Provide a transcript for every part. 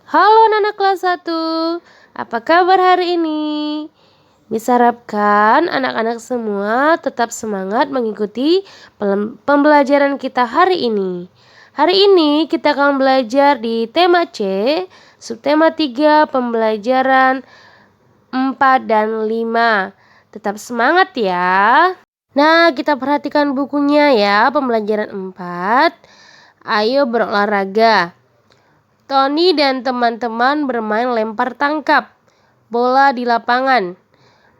Halo anak kelas 1, apa kabar hari ini? Miss harapkan anak-anak semua tetap semangat mengikuti pembelajaran kita hari ini. Hari ini kita akan belajar di tema C, subtema 3, pembelajaran 4 dan 5. Tetap semangat ya. Nah, kita perhatikan bukunya ya, pembelajaran 4. Ayo berolahraga. Tony dan teman-teman bermain lempar tangkap bola di lapangan.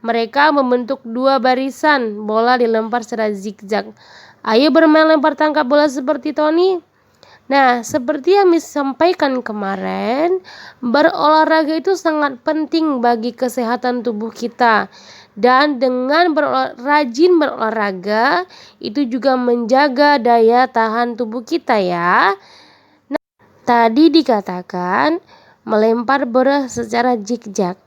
Mereka membentuk dua barisan, bola dilempar secara zigzag. Ayo bermain lempar tangkap bola seperti Tony. Nah, seperti yang Miss sampaikan kemarin, berolahraga itu sangat penting bagi kesehatan tubuh kita. Dan dengan rajin berolahraga, itu juga menjaga daya tahan tubuh kita ya. Tadi dikatakan melempar bola secara zigzag.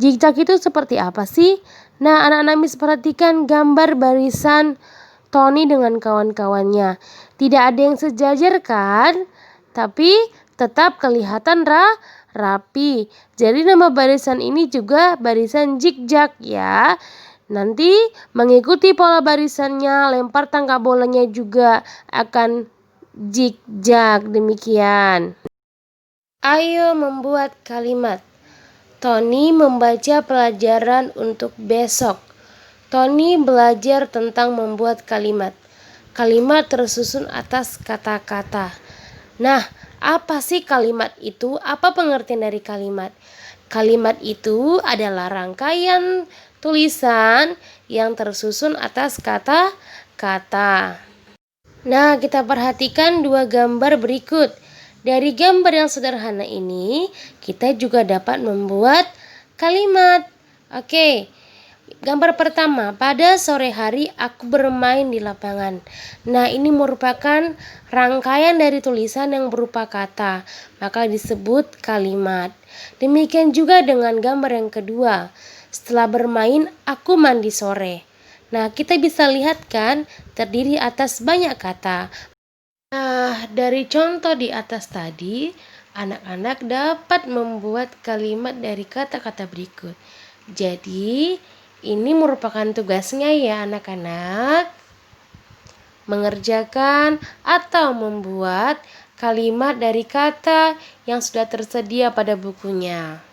Zigzag itu seperti apa sih? Nah, anak-anak Miss perhatikan gambar barisan Tony dengan kawan-kawannya. Tidak ada yang sejajar kan? Tapi tetap kelihatan rapi. Jadi nama barisan ini juga barisan zigzag ya. Nanti mengikuti pola barisannya, lempar tangkap bolanya juga akan zigzag demikian. Ayo membuat kalimat. Tony membaca pelajaran untuk besok. Tony belajar tentang membuat kalimat. Kalimat tersusun atas kata-kata. Nah, apa sih kalimat itu? Apa pengertian dari kalimat? Kalimat itu adalah rangkaian tulisan yang tersusun atas kata-kata. Nah, kita perhatikan dua gambar berikut. Dari gambar yang sederhana ini, kita juga dapat membuat kalimat. Oke, gambar pertama, pada sore hari aku bermain di lapangan. Nah, ini merupakan rangkaian dari tulisan yang berupa kata, maka disebut kalimat. Demikian juga dengan gambar yang kedua, setelah bermain aku mandi sore. Nah, kita bisa lihat kan terdiri atas banyak kata. Nah, dari contoh di atas tadi, anak-anak dapat membuat kalimat dari kata-kata berikut. Jadi, ini merupakan tugasnya ya anak-anak. Mengerjakan atau membuat kalimat dari kata yang sudah tersedia pada bukunya.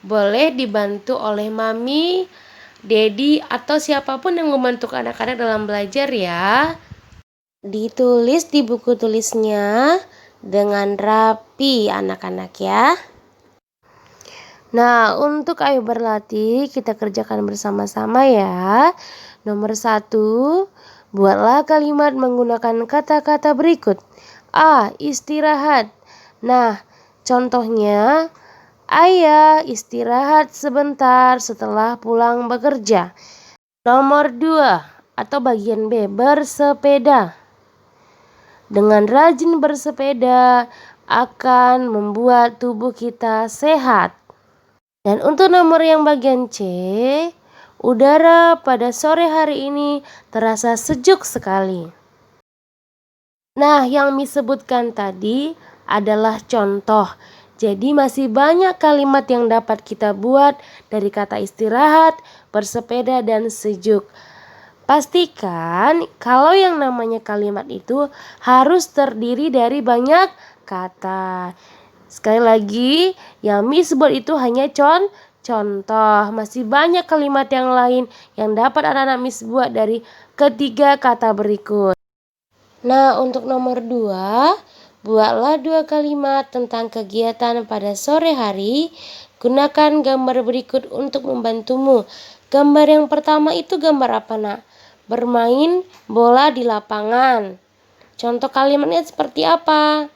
Boleh dibantu oleh Mami, Dedi, atau siapapun yang membantu anak-anak dalam belajar ya. Ditulis di buku tulisnya dengan rapi anak-anak ya. Nah, untuk ayo berlatih kita kerjakan bersama-sama ya. Nomor 1, buatlah kalimat menggunakan kata-kata berikut. A. Istirahat. Nah, contohnya, ayah istirahat sebentar setelah pulang bekerja. Nomor 2 atau bagian B, bersepeda. Dengan rajin bersepeda akan membuat tubuh kita sehat. Dan untuk nomor yang bagian C, udara pada sore hari ini terasa sejuk sekali. Nah, yang disebutkan tadi adalah contoh. Jadi masih banyak kalimat yang dapat kita buat dari kata istirahat, bersepeda, dan sejuk. Pastikan kalau yang namanya kalimat itu harus terdiri dari banyak kata. Sekali lagi, yang Miss buat itu hanya contoh. Masih banyak kalimat yang lain yang dapat anak-anak Miss buat dari ketiga kata berikut. Nah, untuk nomor 2, buatlah 2 kalimat tentang kegiatan pada sore hari. Gunakan gambar berikut untuk membantumu. Gambar yang pertama itu gambar apa, Nak? Bermain bola di lapangan. Contoh kalimatnya seperti apa?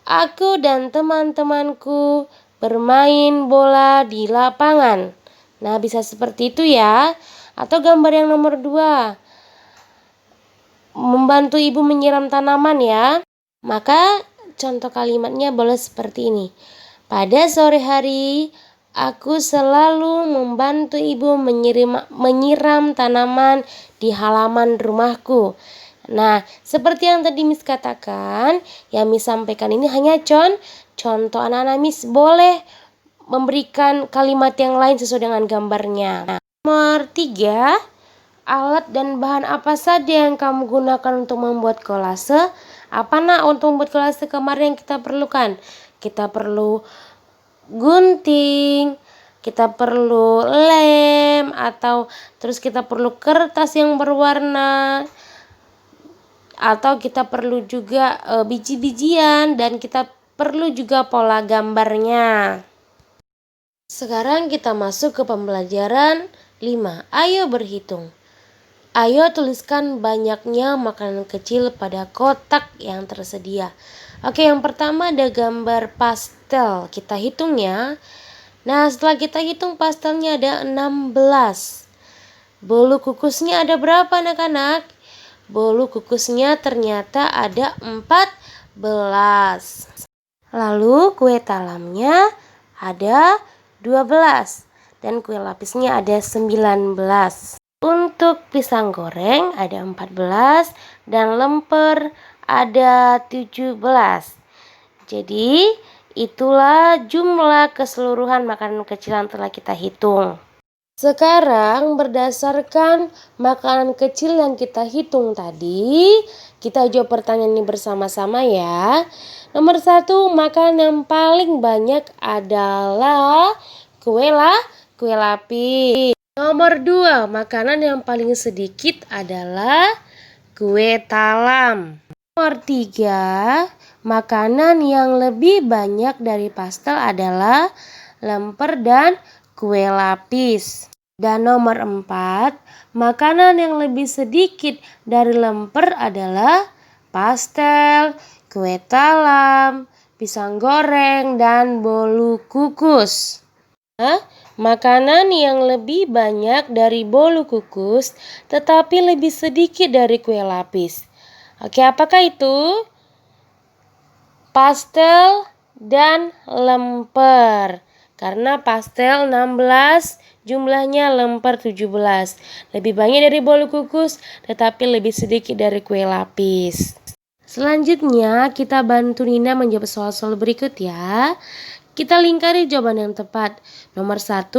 Aku dan teman-temanku bermain bola di lapangan. Nah, bisa seperti itu ya. Atau gambar yang nomor 2, membantu ibu menyiram tanaman ya. Maka contoh kalimatnya boleh seperti ini. Pada sore hari, aku selalu membantu ibu menyiram tanaman di halaman rumahku. Nah, seperti yang tadi Miss katakan, yang Miss sampaikan ini hanya contoh anak-anak Miss boleh memberikan kalimat yang lain sesuai dengan gambarnya. Nomor 3, alat dan bahan apa saja yang kamu gunakan untuk membuat kolase? Apa nak untuk membuat kolase kemarin yang kita perlukan? Kita perlu gunting, kita perlu lem, atau terus kita perlu kertas yang berwarna, atau kita perlu juga biji-bijian, dan kita perlu juga pola gambarnya. Sekarang kita masuk ke pembelajaran 5. Ayo berhitung. Ayo tuliskan banyaknya makanan kecil pada kotak yang tersedia. Oke, yang pertama ada gambar pastel. Kita hitung ya. Nah, setelah kita hitung pastelnya ada 16. Bolu kukusnya ada berapa anak-anak? Bolu kukusnya ternyata ada 14. Lalu kue talamnya ada 12 dan kue lapisnya ada 19. Untuk pisang goreng ada 14 dan lemper ada 17. Jadi itulah jumlah keseluruhan makanan kecil yang telah kita hitung. Sekarang berdasarkan makanan kecil yang kita hitung tadi, kita jawab pertanyaan ini bersama-sama ya. Nomor 1, makanan yang paling banyak adalah kue lapis. Nomor 2, makanan yang paling sedikit adalah kue talam. Nomor 3, makanan yang lebih banyak dari pastel adalah lemper dan kue lapis. Dan nomor 4, makanan yang lebih sedikit dari lemper adalah pastel, kue talam, pisang goreng, dan bolu kukus. Makanan yang lebih banyak dari bolu kukus tetapi lebih sedikit dari kue lapis. Oke, apakah itu? Pastel dan lemper. Karena pastel 16, jumlahnya lemper 17. Lebih banyak dari bolu kukus tetapi lebih sedikit dari kue lapis. Selanjutnya kita bantu Nina menjawab soal-soal berikut ya. Kita lingkari jawaban yang tepat. Nomor 1,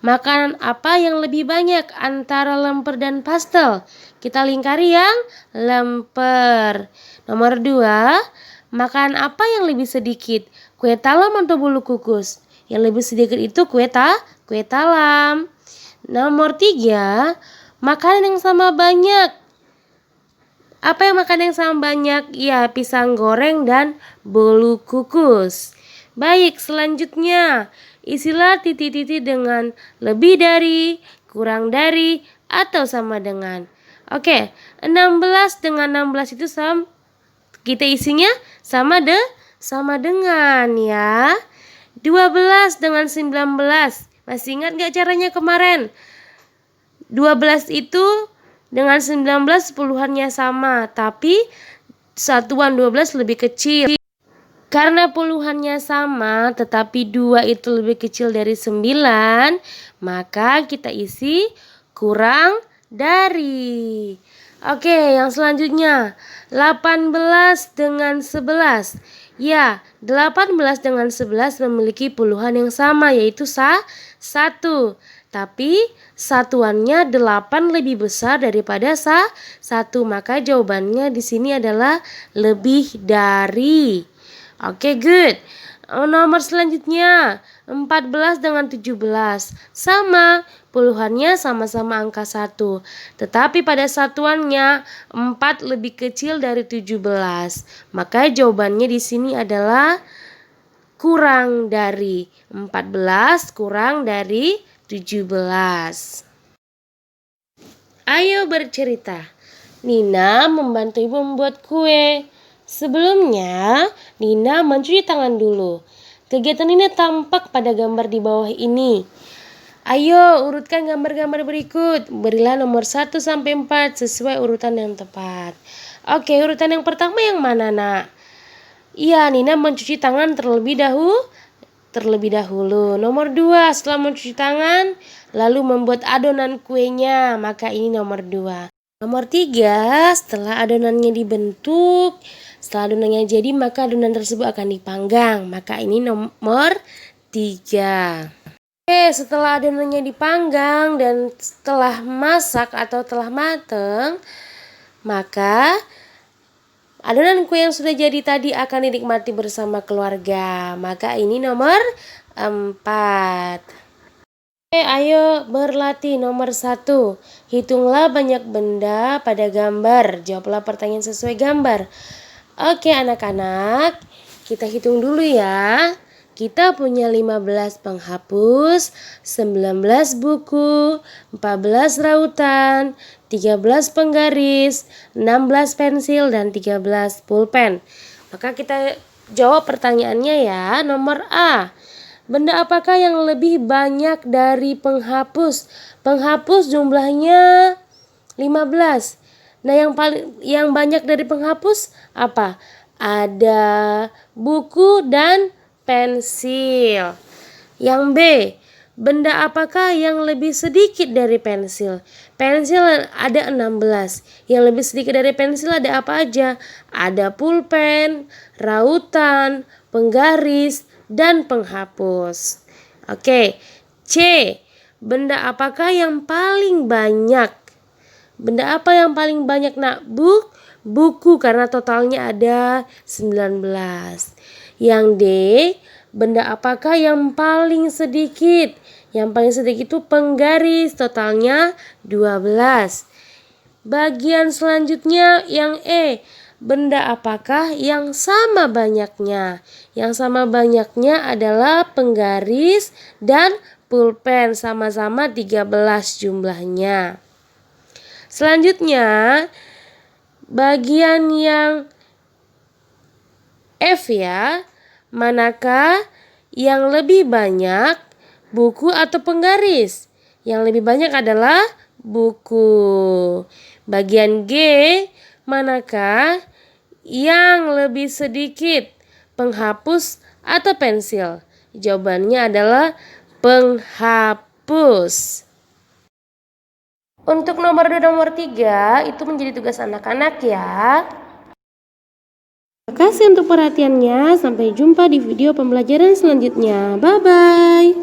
makanan apa yang lebih banyak antara lemper dan pastel? Kita lingkari yang lemper. Nomor 2, makanan apa yang lebih sedikit? Kue talam atau bolu kukus? Yang lebih sedikit itu kue talam. Nomor 3, makanan yang sama banyak. Apa yang makan yang sama banyak? Ya, pisang goreng dan bolu kukus. Baik, selanjutnya isilah titik-titik dengan lebih dari, kurang dari, atau sama dengan. Oke, 16 dengan 16 itu sama, kita isinya sama dengan ya. 12 dengan 19, masih ingat gak caranya kemarin? 12 itu dengan 19 puluhannya sama, tapi satuan 12 lebih kecil. Karena puluhannya sama, tetapi 2 itu lebih kecil dari 9, maka kita isi kurang dari. Oke, yang selanjutnya 18 dengan 11. Ya, 18 dengan 11 memiliki puluhan yang sama, yaitu 1. Tapi satuannya 8 lebih besar daripada 1, maka jawabannya di sini adalah lebih dari. Oke, good. Nomor selanjutnya 14 dengan 17. Sama, puluhannya sama-sama angka 1. Tetapi pada satuannya 4 lebih kecil dari 17. Maka jawabannya di sini adalah kurang dari. 14 kurang dari 17. Ayo bercerita. Nina membantu ibu membuat kue. Sebelumnya, Nina mencuci tangan dulu. Kegiatan ini tampak pada gambar di bawah ini. Ayo urutkan gambar-gambar berikut. Berilah nomor 1 sampai 4 sesuai urutan yang tepat. Oke, urutan yang pertama yang mana, Nak? Iya, Nina mencuci tangan terlebih dahulu. Nomor 2, setelah mencuci tangan, lalu membuat adonan kuenya, maka ini nomor 2. Nomor 3, setelah adonannya dibentuk, Setelah adonannya jadi, maka adonan tersebut akan dipanggang. Maka ini nomor 3. Oke, setelah adonannya dipanggang dan setelah masak atau telah mateng, maka adonan kue yang sudah jadi tadi akan dinikmati bersama keluarga. Maka ini nomor 4. Oke, ayo berlatih. Nomor 1. Hitunglah banyak benda pada gambar. Jawablah pertanyaan sesuai gambar. Oke anak-anak, kita hitung dulu ya. Kita punya 15 penghapus, 19 buku, 14 rautan, 13 penggaris, 16 pensil, dan 13 pulpen. Maka kita jawab pertanyaannya ya. Nomor A. Benda apakah yang lebih banyak dari penghapus? Penghapus jumlahnya 15. Nah, yang banyak dari penghapus apa? Ada buku dan pensil. Yang B, benda apakah yang lebih sedikit dari pensil? Pensil ada 16. Yang lebih sedikit dari pensil ada apa aja? Ada pulpen, rautan, penggaris, dan penghapus. Oke. C, benda apakah yang paling banyak? Benda apa yang paling banyak nak? Buku karena totalnya ada 19. Yang D, benda apakah yang paling sedikit? Yang paling sedikit itu penggaris, totalnya 12. Bagian selanjutnya yang E, benda apakah yang sama banyaknya? Yang sama banyaknya adalah penggaris dan pulpen, sama-sama 13 jumlahnya. Selanjutnya bagian yang F ya. Manakah yang lebih banyak, buku atau penggaris? Yang lebih banyak adalah buku. Bagian G, manakah yang lebih sedikit, penghapus atau pensil? Jawabannya adalah penghapus. Untuk nomor 2, nomor 3 itu menjadi tugas anak-anak ya. Terima kasih untuk perhatiannya. Sampai jumpa di video pembelajaran selanjutnya. Bye-bye.